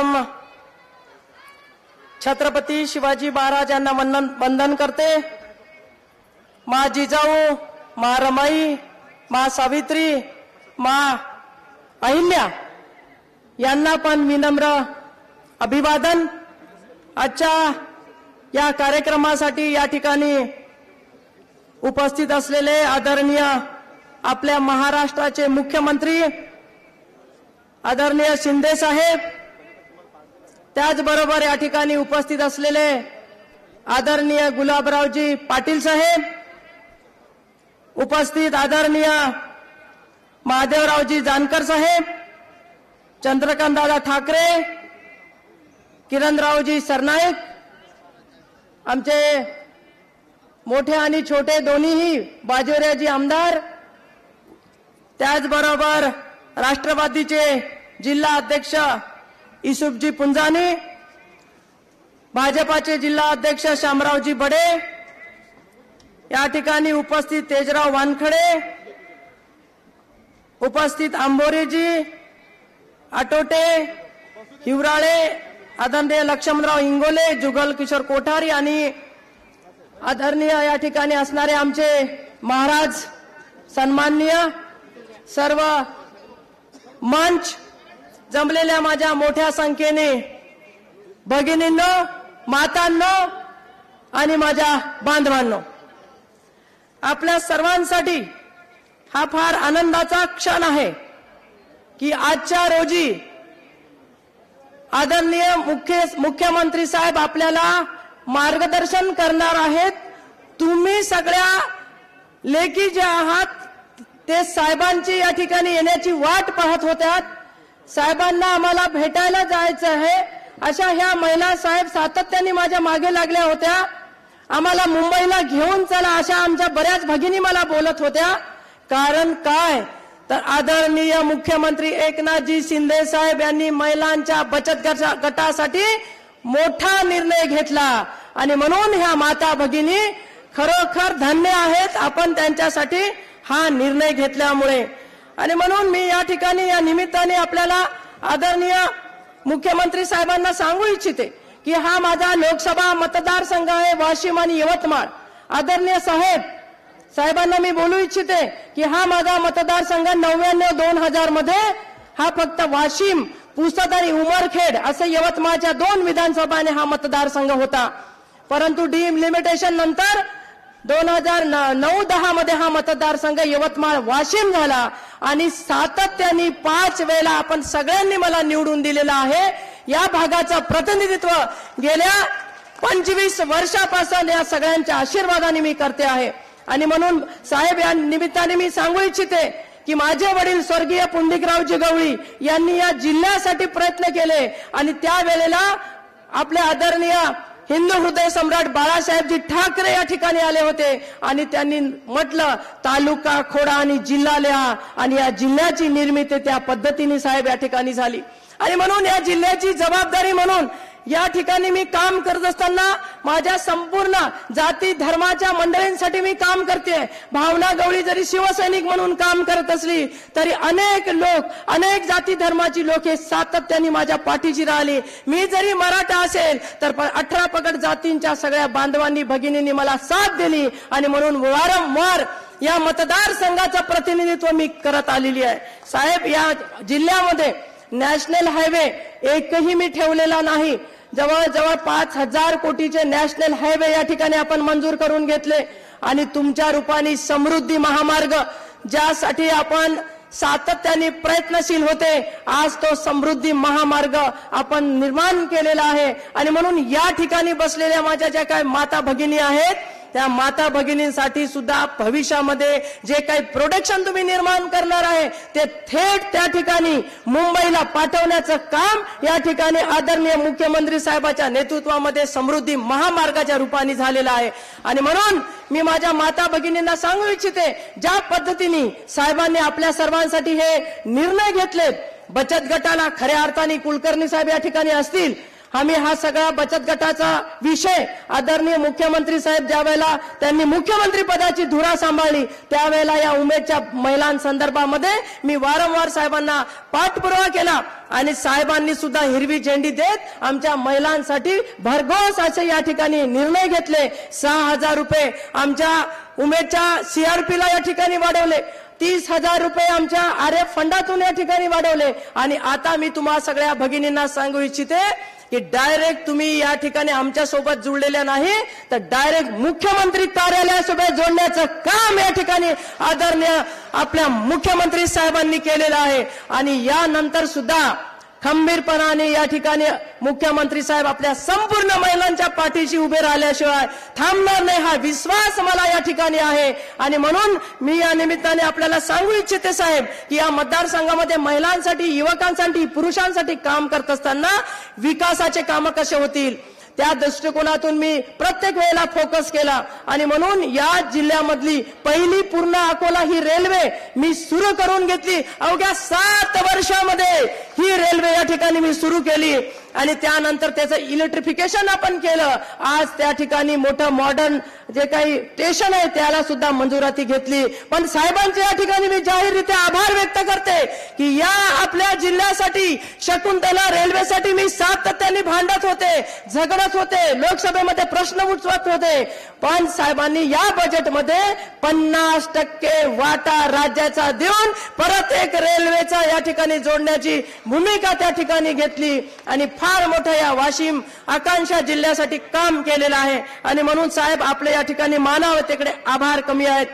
सर्वप्रथम छत्रपती शिवाजी महाराज यांना वंदन करते। माँ जिजाऊ, माँ रमाई, माँ सावित्री, माँ अहिल्या यांना पण विनम्र अभिवादन। आजच्या या कार्यक्रमासाठी या ठिकाणी उपस्थित असलेले आदरणीय आपल्या महाराष्ट्राचे मुख्यमंत्री आदरणीय शिंदे साहेब, त्याचबरोबर या ठिकाणी उपस्थित असलेले आदरणीय गुलाबरावजी पाटील साहेब, उपस्थित आदरणीय महादेवरावजी जानकर साहेब, चंद्रकांतदादा ठाकरे, किरणरावजी सरनाईक, आमचे मोठे आणि छोटे दोन्हीही बाजोऱ्याजी आमदार, त्याचबरोबर राष्ट्रवादीचे जिल्हा अध्यक्ष इसुफजी पुंजानी, भाजपाचे जिल्हा अध्यक्ष शामरावजी बडे, या ठिकाणी उपस्थित तेजराव वानखडे, उपस्थित आंबोरेजी, आटोटे, हिवराळे, आदरणीय लक्ष्मणराव इंगोले, जुगल किशोर कोठारी आणि आदरणीय या ठिकाणी असणारे आमचे महाराज, सन्माननीय सर्व मंच जमलेल्या माझ्या मोठ्या संख्येने भगिनींनो, मातांनो आणि माझ्या बांधवांनो, आपल्या सर्वांसाठी हा फार आनंदाचा क्षण आहे की आजच्या रोजी आदरणीय मुख्यमंत्री साहेब आपल्याला मार्गदर्शन करणार आहेत। तुम्ही सगळ्या लेकी जे आहात ते साहेबांची या ठिकाणी येण्याची वाट पाहत होत्या। साहेबांना आम्हाला भेटायला जायचं आहे अशा ह्या महिला साहेब सातत्याने माझ्या मागे लागल्या होत्या। आम्हाला मुंबईला घेऊन चला अशा आमच्या बऱ्याच भगिनी मला बोलत होत्या। कारण काय तर आदरणीय मुख्यमंत्री एकनाथजी शिंदे साहेब यांनी महिलांच्या बचत गटासाठी मोठा निर्णय घेतला आणि म्हणून ह्या माता भगिनी खरोखर धन्य आहेत आपण त्यांच्यासाठी हा निर्णय घेतल्यामुळे। आणि म्हणून मी या ठिकाणी या निमित्ताने आपल्याला आदरणीय मुख्यमंत्री साहेबांना सांगू इच्छिते की हा माझा लोकसभा मतदारसंघ आहे वाशिम आणि यवतमाळ। आदरणीय साहेबांना मी बोलू इच्छिते की हा माझा मतदारसंघ 99-2000 मध्ये हा फक्त वाशिम, पुसद आणि उमरखेड असे यवतमाळच्या 2 विधानसभाने हा मतदारसंघ होता। परंतु डिलिमिटेशन नंतर 2009-10 मध्ये हा मतदारसंघ यवतमाळ वाशिम झाला आणि सातत्याने 5 वेळा आपण सगळ्यांनी मला निवडून दिलेला आहे। या भागाचं प्रतिनिधित्व गेल्या 25 वर्षापासून या सगळ्यांच्या आशीर्वादाने मी करते आहे। आणि म्हणून साहेब या निमित्ताने मी सांगू इच्छिते की माझे वडील स्वर्गीय पुंडलिकरावजी गवळी यांनी या जिल्ह्यासाठी प्रयत्न केले आणि त्यावेळेला आपले आदरणीय हिंदू हृदय सम्राट बाळासाहेबजी ठाकरे या ठिकाणी आले होते आणि त्यांनी म्हटलं तालुका खोडा आणि जिल्हा लिहा आणि या जिल्ह्याची निर्मिती त्या पद्धतीने साहेब या ठिकाणी झाली। आणि म्हणून या जिल्ह्याची जबाबदारी म्हणून या ठिकाणी मी काम करत असताना माझ्या संपूर्ण जाती धर्माच्या मंडळींसाठी मी काम करते। भावना गवळी जरी शिवसैनिक म्हणून काम करत असली तरी अनेक लोक, अनेक जाती धर्माची लोक हे सातत्याने माझ्या पाठीशी राहिली। मी जरी मराठा असेल तर 18 पगड जातींच्या सगळ्या बांधवांनी भगिनींनी मला साथ दिली आणि म्हणून वारंवार या मतदारसंघाचं प्रतिनिधित्व मी करत आलेली आहे। साहेब या जिल्ह्यामध्ये नॅशनल हायवे एकही मी ठेवलेला नाही। जवळजवळ 5000 कोटीचे नॅशनल हायवे या ठिकाणी आपण मंजूर करून घेतले आणि तुमच्या रूपाने समृद्धी महामार्ग ज्यासाठी आपण सातत्याने प्रयत्नशील होते, आज तो समृद्धी महामार्ग आपण निर्माण केलेला आहे। आणि म्हणून या ठिकाणी बसलेल्या माझ्या ज्या काही माता भगिनी आहेत त्या माता भगिनींसाठी सुद्धा भविष्यामध्ये जे काही प्रोडक्शन तुम्ही निर्माण करणार आहे ते थेट त्या ठिकाणी मुंबईला पाठवण्याचं काम या ठिकाणी आदरणीय मुख्यमंत्री साहेबांच्या नेतृत्वामध्ये समृद्धी महामार्गाच्या रूपाने झालेला आहे। आणि म्हणून मी माझ्या माता भगिनींना सांगू इच्छिते ज्या पद्धतीने साहेबांनी आपल्या सर्वांसाठी हे निर्णय घेतलेत, बचत गटाला खऱ्या अर्थाने कुलकर्णी साहेब या ठिकाणी असतील, आम्ही हा सगळा बचत गटाचा विषय आदरणीय मुख्यमंत्री साहेब ज्यावेळेला त्यांनी मुख्यमंत्री पदाची धुरा सांभाळली त्यावेळेला या उमेदच्या महिलांसंदर्भामध्ये मी वारंवार साहेबांना पाठपुरावा केला आणि साहेबांनी सुद्धा हिरवी झेंडी देत आमच्या महिलांसाठी भरघोस असे या ठिकाणी निर्णय घेतले। 6,000 रुपये आमच्या उमेदच्या सीआरपीला या ठिकाणी वाढवले, 30,000 रुपये आमच्या आरएफ फंडातून या ठिकाणी वाढवले आणि आता मी तुम्हा सगळ्या भगिनींना सांगू इच्छिते की डायरेक्ट तुम्ही या ठिकाणी आमच्या सोबत जुळलेल्या नाही तर डायरेक्ट मुख्यमंत्री कार्यालयासोबत जोडण्याचं काम या ठिकाणी आदरणीय आपल्या मुख्यमंत्री साहेबांनी केलेलं आहे आणि यानंतर सुद्धा खंबीरपणाने या ठिकाणी मुख्यमंत्री साहेब आपल्या संपूर्ण महिलांच्या पाठीशी उभे राहिल्याशिवाय थांबणार नाही हा विश्वास मला या ठिकाणी आहे आणि म्हणून मी या निमित्ताने आपल्याला सांगू इच्छिते साहेब की या मतदारसंघामध्ये महिलांसाठी, युवकांसाठी, पुरुषांसाठी काम करत असताना विकासाचे कामं कसे होतील त्या दृष्टिकोनातून मी प्रत्येक वेळेला फोकस केला आणि म्हणून या जिल्ह्यामधली पहिली पूर्ण अकोला ही रेल्वे मी सुरू करून घेतली। अवघ्या 7 वर्षामध्ये ही रेल्वे या ठिकाणी मी सुरू केली आणि त्यानंतर त्याचं इलेक्ट्रिफिकेशन आपण केलं। आज त्या ठिकाणी मोठं मॉडर्न जे काही स्टेशन आहे त्याला सुद्धा मंजुराती घेतली। पण साहेबांचे या ठिकाणी मी जाहीररित्या आभार व्यक्त करते की या आपल्या जिल्ह्यासाठी शकुंतला रेल्वेसाठी मी सातत्याने भांडत होते, झगडत होते, लोकसभेमध्ये प्रश्न उठवत होते, पण साहेबांनी या बजेटमध्ये 50% वाटा राज्याचा देऊन परत एक रेल्वेचा या ठिकाणी जोडण्याची भूमिका त्या ठिकाणी घेतली आणि फार मोठं या वाशिम आकांक्षा जिल्ह्यासाठी काम केलेलं आहे आणि म्हणून साहेब आपले या ठिकाणी मानावे तिकडे आभार कमी आहेत।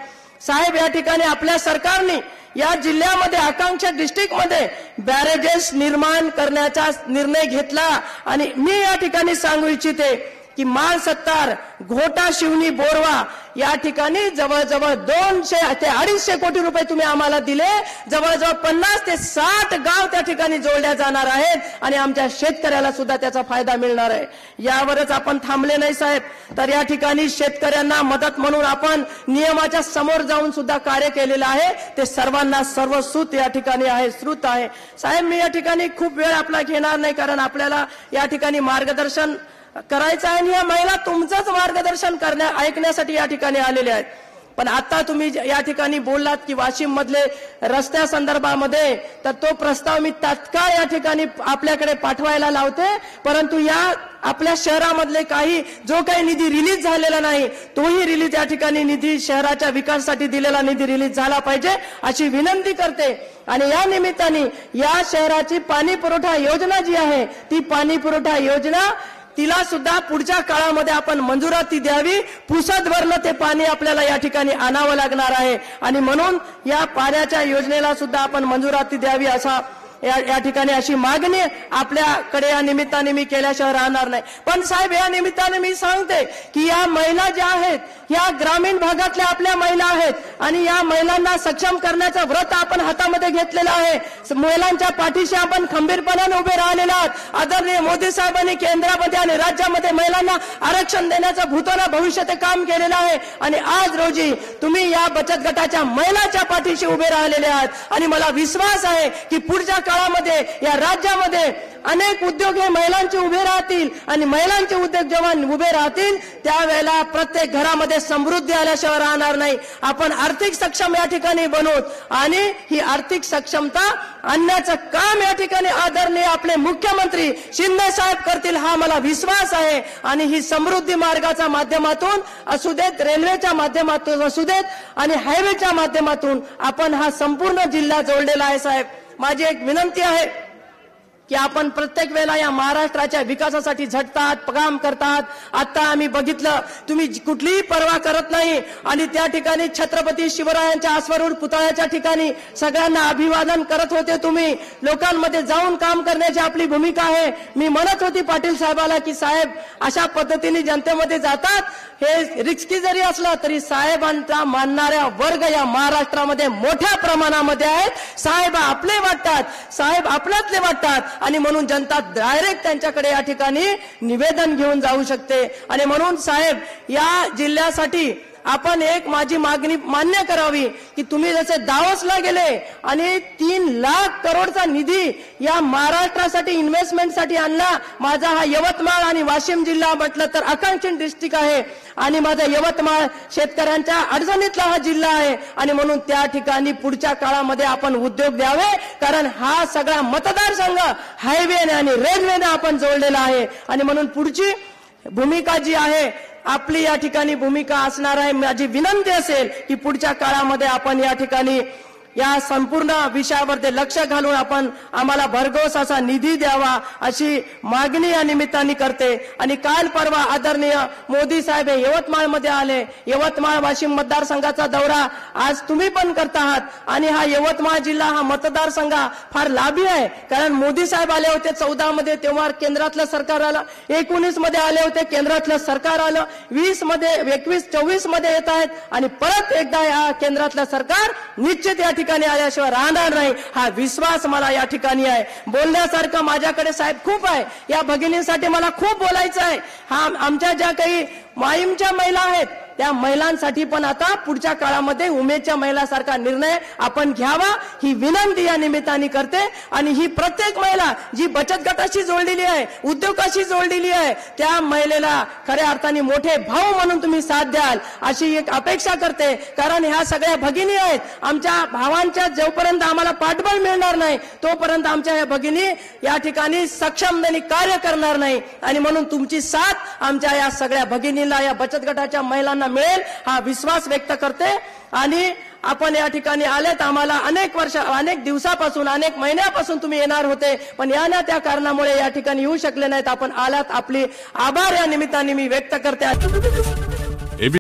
साहेब या ठिकाणी आपल्या सरकारने या जिल्ह्यामध्ये आकांक्षा डिस्ट्रिक्टमध्ये बॅरेजेस निर्माण करण्याचा निर्णय घेतला आणि मी या ठिकाणी सांगू इच्छिते की माळसत्तार, घोटा, शिवनी, बोरवा या ठिकाणी जवळजवळ 200 ते 250 कोटी रुपये तुम्ही आम्हाला दिले। जवळजवळ 50 ते 60 गाव त्या ठिकाणी जोडल्या जाणार आहेत आणि आमच्या शेतकऱ्याला सुद्धा त्याचा फायदा मिळणार आहे। यावरच आपण थांबले नाही साहेब, तर या ठिकाणी शेतकऱ्यांना मदत म्हणून आपण नियमाच्या समोर जाऊन सुद्धा कार्य केलेलं आहे। ते सर्वांना सर्वसूत या ठिकाणी आहे, श्रुत आहे। साहेब मी या ठिकाणी खूप वेळ आपला घेणार नाही कारण आपल्याला या ठिकाणी मार्गदर्शन करायचं आहे आणि या महिला तुमचंच मार्गदर्शन ऐकण्यासाठी या ठिकाणी आलेले आहेत। पण आता तुम्ही या ठिकाणी बोललात की वाशिम मधले रस्त्या संदर्भामध्ये तर तो प्रस्ताव मी तात्काळ या ठिकाणी आपल्याकडे पाठवायला लावते, परंतु या आपल्या शहरामधले जो काही निधी रिलीज झालेला नाही तोही रिलीज या ठिकाणी निधी शहराच्या विकासासाठी दिलेला निधी रिलीज झाला पाहिजे अशी विनंती करते आणि या निमित्ताने या शहराची पाणी पुरवठा योजना जी आहे ती पाणी पुरवठा योजना तिला सुद्धा पुढच्या काळामध्ये आपण मंजुराती द्यावी। पुसद भरलं ते पाणी आपल्याला या ठिकाणी आणावं लागणार आहे आणि म्हणून या पाण्याच्या योजनेला सुद्धा आपण मंजुराती द्यावी असा या ठिकाणी अशी मागणी आपल्याकडे या निमित्ताने मी केल्याशिवाय राहणार नाही। पण साहेब या निमित्ताने मी सांगते की या महिला ज्या आहेत या ग्रामीण भागातल्या आपल्या महिला आहेत आणि या महिलांना सक्षम करण्याचं व्रत आपण हातामध्ये घेतलेलं आहे। महिलांच्या पाठीशी आपण खंबीरपणाने उभे राहिलेले आहात। आदरणीय मोदी साहेबांनी केंद्रामध्ये आणि राज्यामध्ये महिलांना आरक्षण देण्याचं भूतला भविष्य ते काम केलेलं आहे आणि आज रोजी तुम्ही या बचत गटाच्या महिलांच्या पाठीशी उभे राहिलेले आहात आणि मला विश्वास आहे की पुढच्या काळामध्ये या राज्यामध्ये अनेक उद्योग हे महिलांचे उभे राहतील आणि महिलांचे उद्योग जेव्हा उभे राहतील त्यावेळेला प्रत्येक घरामध्ये समृद्धी आल्याशिवाय राहणार नाही। आपण आर्थिक सक्षम या ठिकाणी बनवत आणि ही आर्थिक सक्षमता आणण्याचं काम या ठिकाणी आदरणीय आपले मुख्यमंत्री शिंदे साहेब करतील हा मला विश्वास आहे आणि ही समृद्धी मार्गाच्या माध्यमातून असू देत, रेल्वेच्या माध्यमातून असू देत आणि हायवेच्या माध्यमातून आपण हा संपूर्ण जिल्हा जोडलेला आहे। साहेब माझी एक विनंती आहे की आपण प्रत्येक वेळेला या महाराष्ट्राच्या विकासासाठी झटतात, काम करतात। आता आम्ही बघितलं तुम्ही कुठलीही पर्वा करत नाही आणि त्या ठिकाणी छत्रपती शिवरायांच्या अश्वारूढ पुतळ्याच्या ठिकाणी सगळ्यांना अभिवादन करत होते। तुम्ही लोकांमध्ये जाऊन काम करण्याची आपली भूमिका आहे। मी म्हणत होती पाटील साहेबाला की साहेब अशा पद्धतीने जनतेमध्ये जातात हे रिस्की जरी असलं तरी साहेबांचा मानणाऱ्या वर्ग या महाराष्ट्रामध्ये मोठ्या प्रमाणामध्ये आहेत। साहेब आपले वाटतात, साहेब आपल्यातले वाटतात आणि म्हणून जनता डायरेक्ट त्यांच्याकडे या ठिकाणी निवेदन घेऊन जाऊ शकते आणि म्हणून साहेब या जिल्ह्यासाठी आपण एक माझी मागणी मान्य करावी की तुम्ही जसे दावोसला गेले आणि 3 लाख करोडचा निधी या महाराष्ट्रासाठी इन्व्हेस्टमेंटसाठी आणला. माझा हा यवतमाळ आणि वाशिम जिल्हा म्हटलं तर आकांक्षित डिस्ट्रिक्ट आहे आणि माझा यवतमाळ शेतकऱ्यांच्या अडचणीतला हा जिल्हा आहे आणि म्हणून त्या ठिकाणी पुढच्या काळामध्ये आपण उद्योग द्यावे, कारण हा सगळा मतदारसंघ हायवेने आणि रेल्वेने आपण जोडलेला आहे. आणि म्हणून पुढची भूमिका जी आहे आपली या ठिकाणी भूमिका असणार आहे. माझी विनंती असेल की पुढच्या काळामध्ये आपण या ठिकाणी या संपूर्ण विषयावर ते लक्ष घालून आपण आम्हाला भरघोस असा निधी द्यावा अशी मागणी या निमित्ताने करते. आणि काल परवा आदरणीय मोदी साहेब हे यवतमाळमध्ये आले. यवतमाळ वाशिम मतदारसंघाचा दौरा आज तुम्ही पण करत आहात आणि हा यवतमाळ जिल्हा हा मतदारसंघ फार लाभी आहे, कारण मोदी साहेब आले होते 14 मध्ये, तेव्हा केंद्रातलं सरकार आलं. 19 मध्ये आले होते, केंद्रातलं सरकार आलं. 20 मध्ये 21 24 मध्ये येत आहेत आणि परत एकदा या केंद्रातलं सरकार निश्चित या ठिकाणी आल्याशिवाय राहणार नाही. हा विश्वास मला या ठिकाणी आहे. बोलण्यासारखं माझ्याकडे साहेब खूप आहे. या भगिनींसाठी मला खूप बोलायचं आहे. हा आमच्या ज्या काही माईमच्या महिला आहेत त्या महिलांसाठी पण आता पुढच्या काळामध्ये उमेदच्या महिलासारखा निर्णय आपण घ्यावा ही विनंती या निमित्ताने करते. आणि ही प्रत्येक महिला जी बचत गटाशी जोडलेली आहे, उद्योगाशी जोडलेली आहे, त्या महिलेला खऱ्या अर्थाने मोठे भाऊ म्हणून तुम्ही साथ द्याल अशी एक अपेक्षा करते. कारण ह्या सगळ्या भगिनी आहेत. आमच्या भावांच्या जोपर्यंत आम्हाला पाठबळ मिळणार नाही तोपर्यंत आमच्या ह्या भगिनी या ठिकाणी सक्षमतेने कार्य करणार नाही. आणि म्हणून तुमची साथ आमच्या या सगळ्या भगिनीला, या बचत गटाच्या महिलांना मिळेल हा विश्वास व्यक्त करते. आणि आपण या ठिकाणी आलेत, आम्हाला अनेक दिवसापासून, अनेक महिन्यापासून तुम्ही येणार होते, पण या ना त्या कारणामुळे या ठिकाणी येऊ शकले नाहीत. आपण आलात, आपली आभार या निमित्ताने मी व्यक्त करते.